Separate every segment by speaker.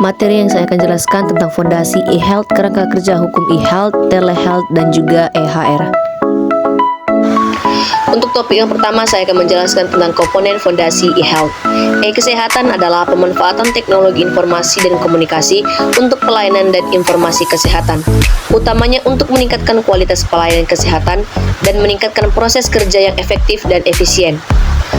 Speaker 1: Materi yang saya akan jelaskan tentang fondasi e-health, kerangka kerja hukum e-health, telehealth, dan juga e-HR. Untuk topik yang pertama, saya akan menjelaskan tentang komponen fondasi e-health. E-kesehatan adalah pemanfaatan teknologi informasi dan komunikasi untuk pelayanan dan informasi kesehatan, utamanya untuk meningkatkan kualitas pelayanan kesehatan dan meningkatkan proses kerja yang efektif dan efisien.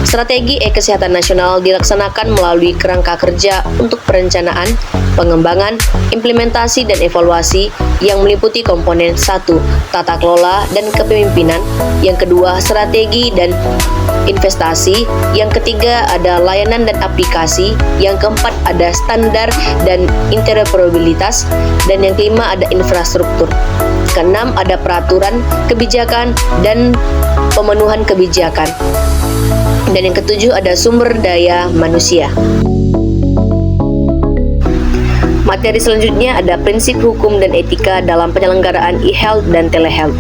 Speaker 1: Strategi e-kesehatan nasional dilaksanakan melalui kerangka kerja untuk perencanaan, pengembangan, implementasi, dan evaluasi yang meliputi komponen 1. Tata kelola dan kepemimpinan, yang kedua strategi dan investasi, yang ketiga ada layanan dan aplikasi, yang keempat ada standar dan interoperabilitas, dan yang kelima ada infrastruktur. Keenam ada peraturan, kebijakan, dan pemenuhan kebijakan. Dan yang ketujuh ada sumber daya manusia. Materi selanjutnya ada prinsip hukum dan etika dalam penyelenggaraan e-health dan telehealth.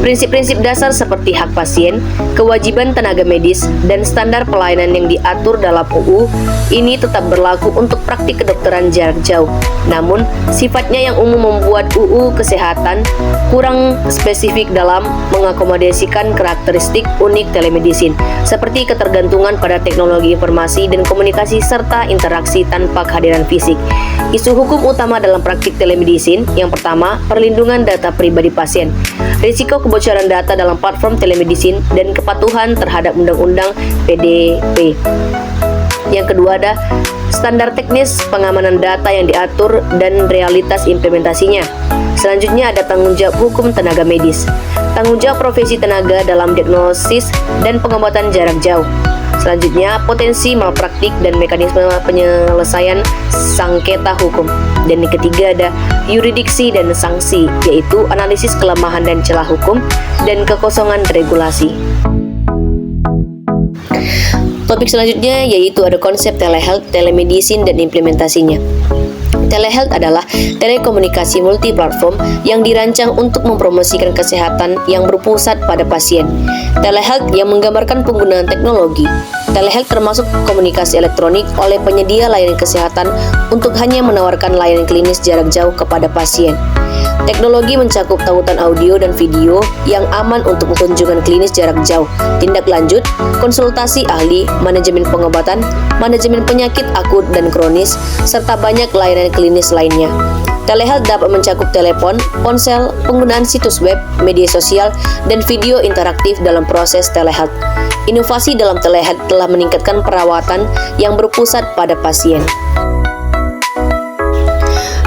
Speaker 1: Prinsip-prinsip dasar seperti hak pasien, kewajiban tenaga medis, dan standar pelayanan yang diatur dalam UU ini tetap berlaku untuk praktik kedokteran jarak jauh. Namun, sifatnya yang umum membuat UU Kesehatan kurang spesifik dalam mengakomodasikan karakteristik unik telemedicine, seperti ketergantungan pada teknologi informasi dan komunikasi serta interaksi tanpa kehadiran fisik. Isu hukum utama dalam praktik telemedicine, yang pertama, perlindungan data pribadi pasien, risiko kebocoran data dalam platform telemedicine, dan kepatuhan terhadap Undang-Undang PDP. Yang kedua ada standar teknis pengamanan data yang diatur dan realitas implementasinya. Selanjutnya ada tanggung jawab hukum tenaga medis, tanggung jawab profesi tenaga dalam diagnosis dan pengobatan jarak jauh. Selanjutnya, potensi malpraktik dan mekanisme penyelesaian sengketa hukum. Dan yang ketiga ada yuridiksi dan sanksi, yaitu analisis kelemahan dan celah hukum dan kekosongan regulasi. Topik selanjutnya yaitu ada konsep telehealth, telemedicine, dan implementasinya. Telehealth adalah telekomunikasi multiplatform yang dirancang untuk mempromosikan kesehatan yang berpusat pada pasien. Telehealth yang menggambarkan penggunaan teknologi. Telehealth termasuk komunikasi elektronik oleh penyedia layanan kesehatan untuk hanya menawarkan layanan klinis jarak jauh kepada pasien. Teknologi mencakup tautan audio dan video yang aman untuk kunjungan klinis jarak jauh, tindak lanjut, konsultasi ahli, manajemen pengobatan, manajemen penyakit akut dan kronis, serta banyak layanan klinis lainnya. Telehealth dapat mencakup telepon, ponsel, penggunaan situs web, media sosial, dan video interaktif dalam proses telehealth. Inovasi dalam telehealth telah meningkatkan perawatan yang berpusat pada pasien.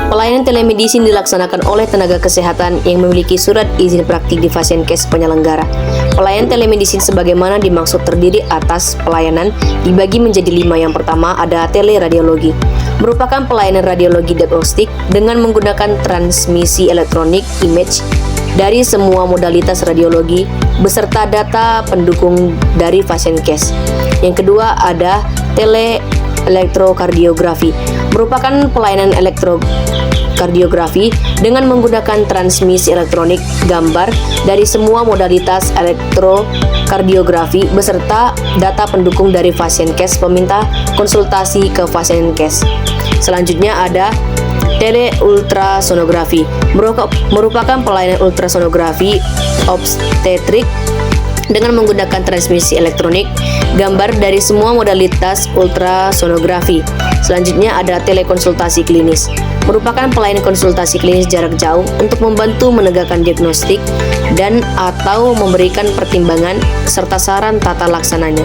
Speaker 1: Pelayanan telemedicine dilaksanakan oleh tenaga kesehatan yang memiliki surat izin praktik di Fasiankes penyelenggara. Pelayanan telemedicine sebagaimana dimaksud terdiri atas pelayanan dibagi menjadi 5. Yang pertama ada teleradiologi, merupakan pelayanan radiologi diagnostik dengan menggunakan transmisi elektronik image dari semua modalitas radiologi beserta data pendukung dari Fasiankes. Yang kedua ada teleelektrokardiografi, merupakan pelayanan elektrokardiografi dengan menggunakan transmisi elektronik gambar dari semua modalitas elektrokardiografi beserta data pendukung dari Fasiankes peminta konsultasi ke Fasiankes. Selanjutnya ada teleultrasonografi, merupakan pelayanan ultrasonografi obstetrik dengan menggunakan transmisi elektronik gambar dari semua modalitas ultrasonografi. Selanjutnya ada telekonsultasi klinis, merupakan pelayanan konsultasi klinis jarak jauh untuk membantu menegakkan diagnostik dan atau memberikan pertimbangan serta saran tata laksananya.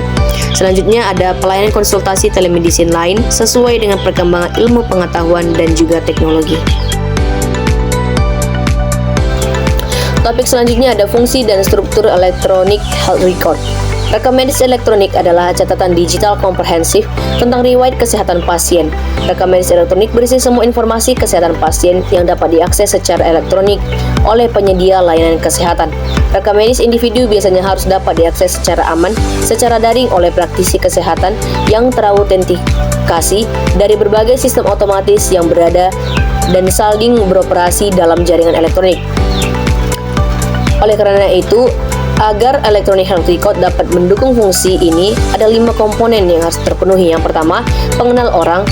Speaker 1: Selanjutnya ada pelayanan konsultasi telemedicine lain sesuai dengan perkembangan ilmu pengetahuan dan juga teknologi. Topik selanjutnya ada fungsi dan struktur elektronik health record. Rekam medis elektronik adalah catatan digital komprehensif tentang riwayat kesehatan pasien. Rekam medis elektronik berisi semua informasi kesehatan pasien yang dapat diakses secara elektronik oleh penyedia layanan kesehatan. Rekam medis individu biasanya harus dapat diakses secara aman, secara daring oleh praktisi kesehatan yang terautentikasi dari berbagai sistem otomatis yang berada dan saling beroperasi dalam jaringan elektronik. Oleh karena itu, Agar electronic health record dapat mendukung fungsi ini, ada 5 komponen yang harus terpenuhi. Yang pertama, pengenal orang,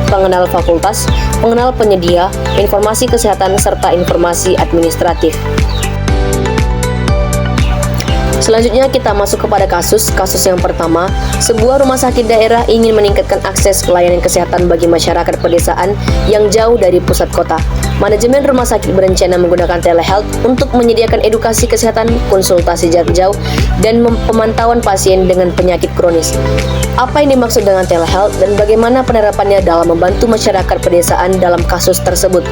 Speaker 1: pengenal fakultas, pengenal penyedia, informasi kesehatan, serta informasi administratif. Selanjutnya kita masuk kepada kasus yang pertama. Sebuah rumah sakit daerah ingin meningkatkan akses pelayanan kesehatan bagi masyarakat pedesaan yang jauh dari pusat kota. Manajemen rumah sakit berencana menggunakan telehealth untuk menyediakan edukasi kesehatan, konsultasi jarak jauh, dan pemantauan pasien dengan penyakit kronis. Apa yang dimaksud dengan telehealth dan bagaimana penerapannya dalam membantu masyarakat pedesaan dalam kasus tersebut?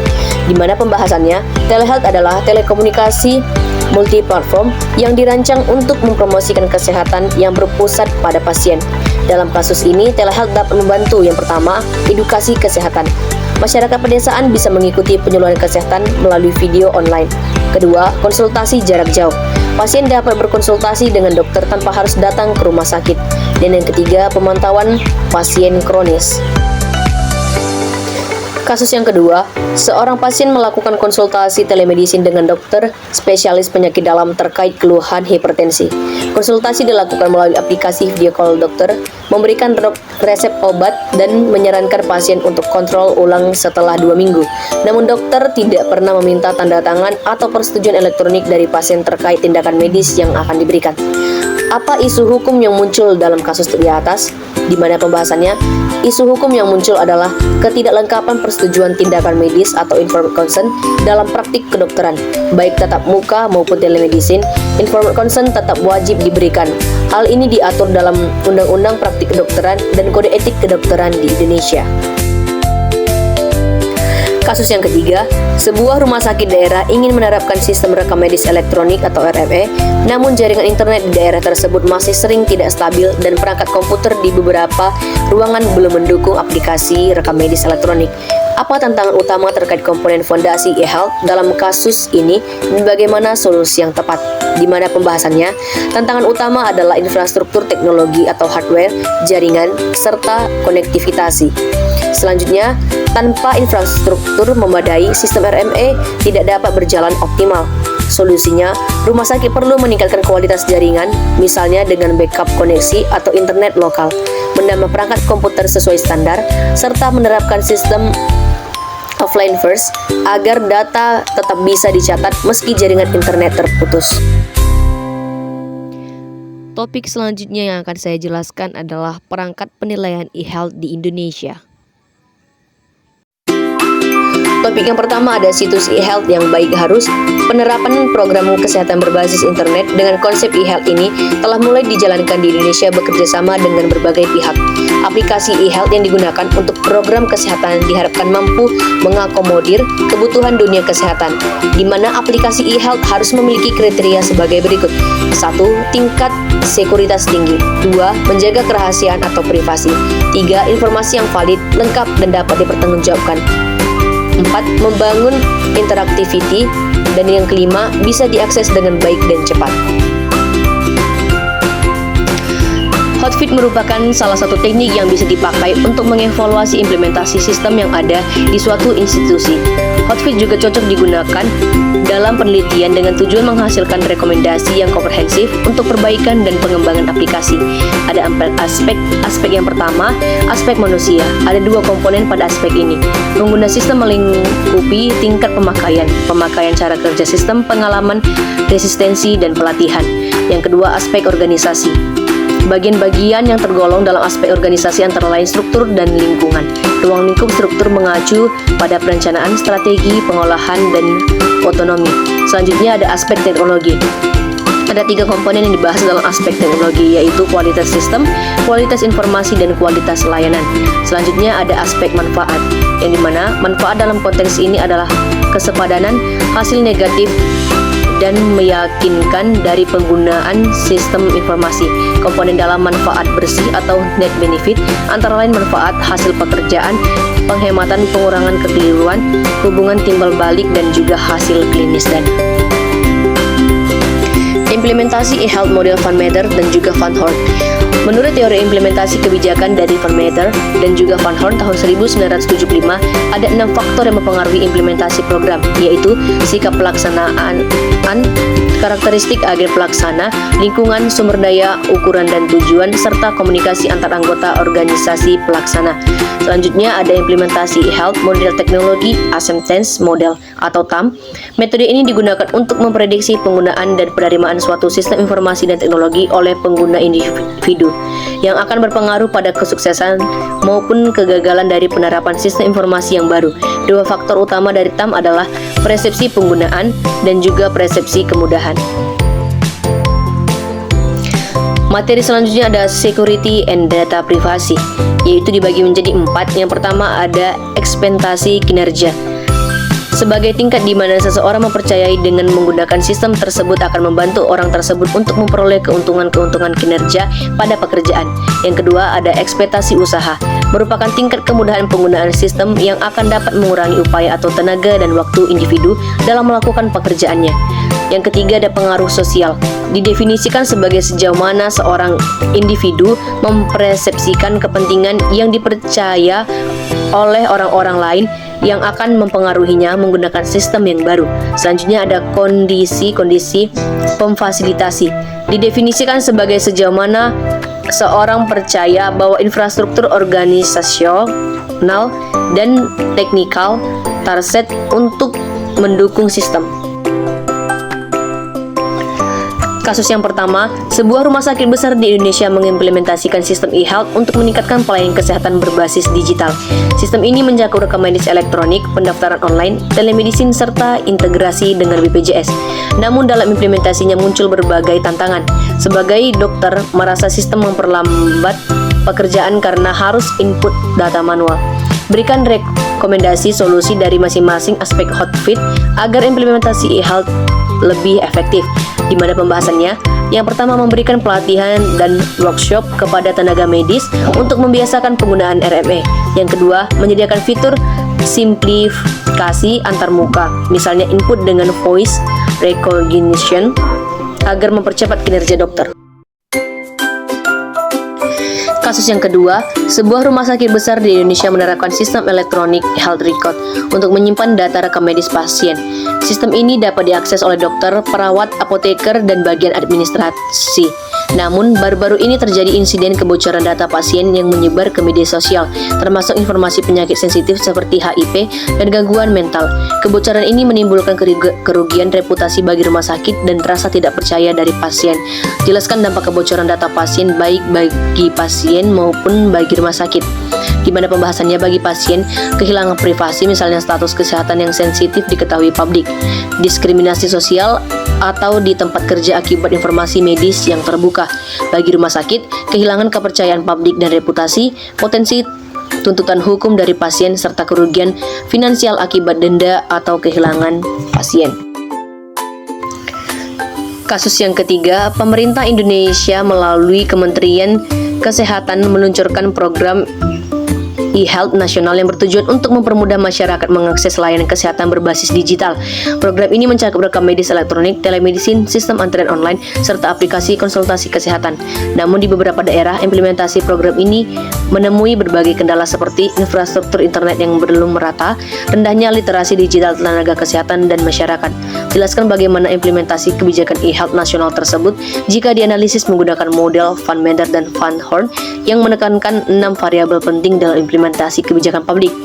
Speaker 1: Di mana pembahasannya, telehealth adalah telekomunikasi multi-platform yang dirancang untuk mempromosikan kesehatan yang berpusat pada pasien. Dalam kasus ini, telehealth dapat membantu yang pertama, edukasi kesehatan. Masyarakat pedesaan bisa mengikuti penyuluhan kesehatan melalui video online. Kedua, konsultasi jarak jauh. Pasien dapat berkonsultasi dengan dokter tanpa harus datang ke rumah sakit. Dan yang ketiga, pemantauan pasien kronis. Kasus yang kedua, seorang pasien melakukan konsultasi telemedicine dengan dokter spesialis penyakit dalam terkait keluhan hipertensi. Konsultasi dilakukan melalui aplikasi video call dokter, memberikan resep obat, dan menyarankan pasien untuk kontrol ulang setelah 2 minggu. Namun dokter tidak pernah meminta tanda tangan atau persetujuan elektronik dari pasien terkait tindakan medis yang akan diberikan. Apa isu hukum yang muncul dalam kasus di atas? Di mana pembahasannya? Isu hukum yang muncul adalah ketidaklengkapan persetujuan tindakan medis atau informed consent dalam praktik kedokteran, baik tatap muka maupun telemedicine. Informed consent tetap wajib diberikan. Hal ini diatur dalam Undang-Undang Praktik Kedokteran dan Kode Etik Kedokteran di Indonesia. Kasus yang ketiga, sebuah rumah sakit daerah ingin menerapkan sistem rekam medis elektronik atau RME, namun jaringan internet di daerah tersebut masih sering tidak stabil dan perangkat komputer di beberapa ruangan belum mendukung aplikasi rekam medis elektronik. Apa tantangan utama terkait komponen fondasi e-health dalam kasus ini dan bagaimana solusi yang tepat? Di mana pembahasannya, tantangan utama adalah infrastruktur teknologi atau hardware, jaringan, serta konektivitas. Selanjutnya, tanpa infrastruktur memadai, sistem RME tidak dapat berjalan optimal. Solusinya, rumah sakit perlu meningkatkan kualitas jaringan, misalnya dengan backup koneksi atau internet lokal, menambah perangkat komputer sesuai standar, serta menerapkan sistem offline first agar data tetap bisa dicatat meski jaringan internet terputus. Topik selanjutnya yang akan saya jelaskan adalah perangkat penilaian e-health di Indonesia. Topik yang pertama ada situs e-health yang baik harus. Penerapan program kesehatan berbasis internet dengan konsep e-health ini telah mulai dijalankan di Indonesia bekerjasama dengan berbagai pihak. Aplikasi e-health yang digunakan untuk program kesehatan diharapkan mampu mengakomodir kebutuhan dunia kesehatan, di mana aplikasi e-health harus memiliki kriteria sebagai berikut. 1. Tingkat sekuritas tinggi. 2. Menjaga kerahasiaan atau privasi. 3. Informasi yang valid, lengkap, dan dapat dipertanggungjawabkan. 4. Membangun interaktiviti. Dan yang kelima, bisa diakses dengan baik dan cepat. Hotfit merupakan salah satu teknik yang bisa dipakai untuk mengevaluasi implementasi sistem yang ada di suatu institusi. Hotfit juga cocok digunakan dalam penelitian dengan tujuan menghasilkan rekomendasi yang komprehensif untuk perbaikan dan pengembangan aplikasi. Ada 4 aspek. Aspek yang pertama, aspek manusia. Ada 2 komponen pada aspek ini. Pengguna sistem melingkupi tingkat pemakaian cara kerja sistem, pengalaman, resistensi, dan pelatihan. Yang kedua, aspek organisasi. Bagian-bagian yang tergolong dalam aspek organisasi antara lain struktur dan lingkungan. Ruang lingkup struktur mengacu pada perencanaan, strategi, pengolahan, dan otonomi. Selanjutnya ada aspek teknologi. Ada 3 komponen yang dibahas dalam aspek teknologi, yaitu kualitas sistem, kualitas informasi, dan kualitas layanan. Selanjutnya ada aspek manfaat, yang dimana manfaat dalam konteks ini adalah kesepadanan hasil negatif dan meyakinkan dari penggunaan sistem informasi. Komponen dalam manfaat bersih atau net benefit antara lain manfaat hasil pekerjaan, penghematan, pengurangan kekeliruan, hubungan timbal balik, dan juga hasil klinis dana. Implementasi e-health model Van Meter dan juga Van Hort. Menurut teori implementasi kebijakan dari Van Meter dan juga Van Horn tahun 1975, ada 6 faktor yang mempengaruhi implementasi program, yaitu sikap pelaksanaan, karakteristik agen pelaksana, lingkungan, sumber daya, ukuran dan tujuan, serta komunikasi antar anggota organisasi pelaksana. Selanjutnya ada implementasi e-health model teknologi acceptance model atau TAM. Metode ini digunakan untuk memprediksi penggunaan dan penerimaan suatu sistem informasi dan teknologi oleh pengguna individu yang akan berpengaruh pada kesuksesan maupun kegagalan dari penerapan sistem informasi yang baru. Dua faktor utama dari TAM adalah persepsi penggunaan dan juga persepsi kemudahan. Materi selanjutnya ada security and data privacy, yaitu dibagi menjadi 4. Yang pertama ada ekspektasi kinerja. Sebagai tingkat di mana seseorang mempercayai dengan menggunakan sistem tersebut akan membantu orang tersebut untuk memperoleh keuntungan-keuntungan kinerja pada pekerjaan. Yang kedua ada ekspektasi usaha, merupakan tingkat kemudahan penggunaan sistem yang akan dapat mengurangi upaya atau tenaga dan waktu individu dalam melakukan pekerjaannya. Yang ketiga ada pengaruh sosial, didefinisikan sebagai sejauh mana seorang individu mempersepsikan kepentingan yang dipercaya oleh orang-orang lain yang akan mempengaruhinya menggunakan sistem yang baru. Selanjutnya ada kondisi-kondisi memfasilitasi, didefinisikan sebagai sejauh mana seorang percaya bahwa infrastruktur organisasional dan teknikal terset untuk mendukung sistem. Kasus yang pertama, sebuah rumah sakit besar di Indonesia mengimplementasikan sistem e-health untuk meningkatkan pelayanan kesehatan berbasis digital. Sistem ini mencakup rekam medis elektronik, pendaftaran online, telemedicine, serta integrasi dengan BPJS. Namun dalam implementasinya muncul berbagai tantangan. Sebagai dokter, merasa sistem memperlambat pekerjaan karena harus input data manual. Berikan rekomendasi solusi dari masing-masing aspek hotfit agar implementasi e-health lebih efektif, di mana pembahasannya yang pertama memberikan pelatihan dan workshop kepada tenaga medis untuk membiasakan penggunaan RME. Yang kedua, menyediakan fitur simplifikasi antarmuka, misalnya input dengan voice recognition agar mempercepat kinerja dokter. Kasus yang kedua, sebuah rumah sakit besar di Indonesia menerapkan sistem elektronik health record untuk menyimpan data rekam medis pasien. Sistem ini dapat diakses oleh dokter, perawat, apoteker, dan bagian administrasi. Namun, baru-baru ini terjadi insiden kebocoran data pasien yang menyebar ke media sosial, termasuk informasi penyakit sensitif seperti HIV dan gangguan mental. Kebocoran ini menimbulkan kerugian reputasi bagi rumah sakit dan rasa tidak percaya dari pasien. Jelaskan dampak kebocoran data pasien baik bagi pasien maupun bagi rumah sakit, di mana pembahasannya bagi pasien, kehilangan privasi misalnya status kesehatan yang sensitif diketahui publik, diskriminasi sosial atau di tempat kerja akibat informasi medis yang terbuka. Bagi rumah sakit, kehilangan kepercayaan publik dan reputasi, potensi tuntutan hukum dari pasien, serta kerugian finansial akibat denda atau kehilangan pasien. Kasus yang ketiga, pemerintah Indonesia melalui Kementerian Kesehatan meluncurkan program e-health nasional yang bertujuan untuk mempermudah masyarakat mengakses layanan kesehatan berbasis digital. Program ini mencakup rekam medis elektronik, telemedicine, sistem antrian online, serta aplikasi konsultasi kesehatan. Namun di beberapa daerah, implementasi program ini menemui berbagai kendala seperti infrastruktur internet yang belum merata, rendahnya literasi digital tenaga kesehatan dan masyarakat. Jelaskan bagaimana implementasi kebijakan e-health nasional tersebut jika dianalisis menggunakan model Van Meter dan Van Horn yang menekankan 6 variabel penting dalam implementasi kebijakan publik,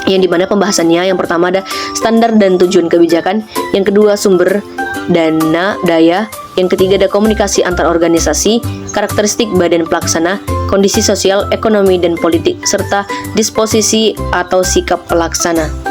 Speaker 1: yang dimana pembahasannya yang pertama ada standar dan tujuan kebijakan, yang kedua sumber daya, yang ketiga ada komunikasi antar organisasi, karakteristik badan pelaksana, kondisi sosial, ekonomi dan politik, serta disposisi atau sikap pelaksana.